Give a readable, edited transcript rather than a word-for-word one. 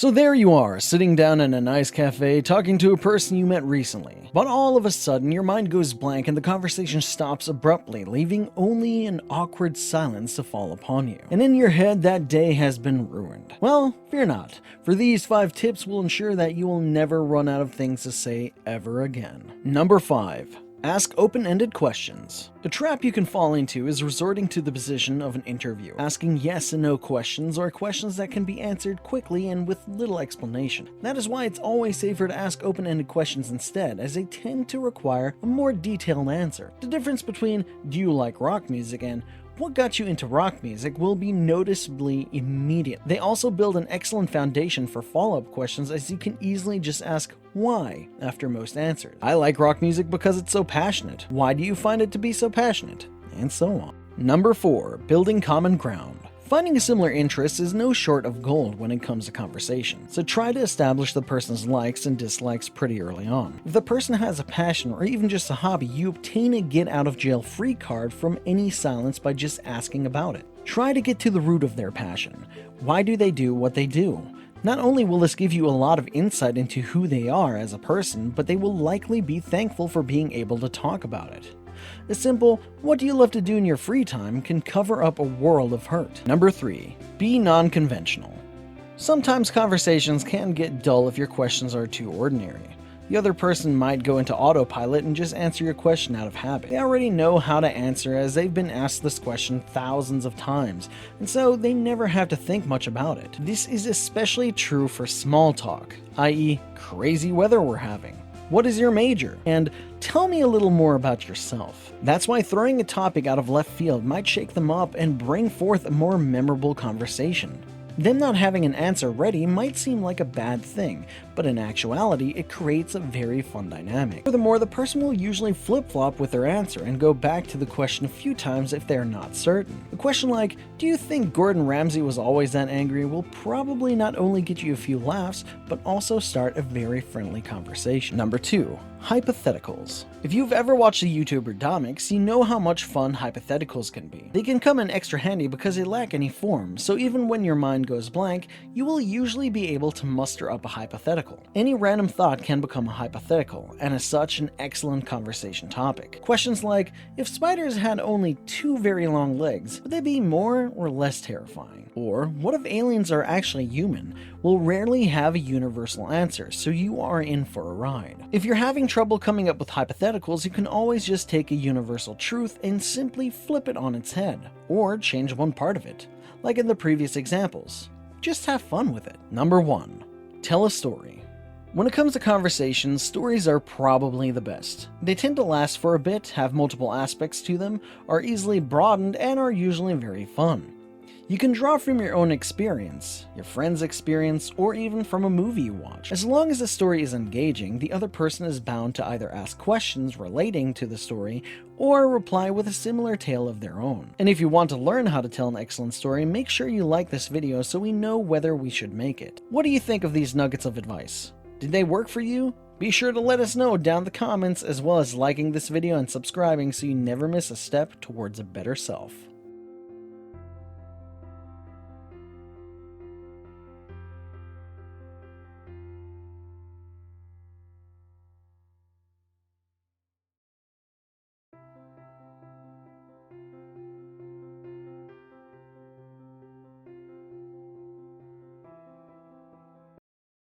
So there you are, sitting down in a nice cafe, talking to a person you met recently. But all of a sudden, your mind goes blank and the conversation stops abruptly, leaving only an awkward silence to fall upon you. And in your head, that day has been ruined. Well, fear not, for these 5 tips will ensure that you will never run out of things to say ever again. Number 5. Ask open-ended questions. A trap you can fall into is resorting to the position of an interviewer, asking yes and no questions or questions that can be answered quickly and with little explanation. That is why it's always safer to ask open-ended questions instead, as they tend to require a more detailed answer. The difference between "do you like rock music" and "what got you into rock music" will be noticeably immediate. They also build an excellent foundation for follow-up questions, as you can easily just ask why after most answers. "I like rock music because it's so passionate." "Why do you find it to be so passionate?" And so on. Number 4. Building common ground. Finding a similar interest is no short of gold when it comes to conversation, so try to establish the person's likes and dislikes pretty early on. If the person has a passion or even just a hobby, you obtain a get-out-of-jail-free card from any silence by just asking about it. Try to get to the root of their passion. Why do they do what they do? Not only will this give you a lot of insight into who they are as a person, but they will likely be thankful for being able to talk about it. A simple "what do you love to do in your free time" can cover up a world of hurt. Number 3. Be non-conventional. Sometimes conversations can get dull if your questions are too ordinary. The other person might go into autopilot and just answer your question out of habit. They already know how to answer, as they've been asked this question thousands of times, and so they never have to think much about it. This is especially true for small talk, i.e. crazy weather we're having. "What is your major?" and "tell me a little more about yourself." That's why throwing a topic out of left field might shake them up and bring forth a more memorable conversation. Them not having an answer ready might seem like a bad thing, but in actuality, it creates a very fun dynamic. Furthermore, the person will usually flip-flop with their answer and go back to the question a few times if they're not certain. A question like, "do you think Gordon Ramsay was always that angry?" will probably not only get you a few laughs, but also start a very friendly conversation. Number 2. Hypotheticals. If you've ever watched the YouTuber Domix, you know how much fun hypotheticals can be. They can come in extra handy because they lack any form, so even when your mind goes blank, you will usually be able to muster up a hypothetical. Any random thought can become a hypothetical, and as such, an excellent conversation topic. Questions like, if spiders had only 2 very long legs, would they be more or less terrifying? Or, what if aliens are actually human? Will rarely have a universal answer, so you are in for a ride. If you're having trouble coming up with hypotheticals, you can always just take a universal truth and simply flip it on its head, or change one part of it, like in the previous examples. Just have fun with it. Number 1. Tell a story. When it comes to conversations, stories are probably the best. They tend to last for a bit, have multiple aspects to them, are easily broadened, and are usually very fun. You can draw from your own experience, your friend's experience, or even from a movie you watch. As long as the story is engaging, the other person is bound to either ask questions relating to the story or reply with a similar tale of their own. And if you want to learn how to tell an excellent story, make sure you like this video so we know whether we should make it. What do you think of these nuggets of advice? Did they work for you? Be sure to let us know down in the comments, as well as liking this video and subscribing so you never miss a step towards a better self.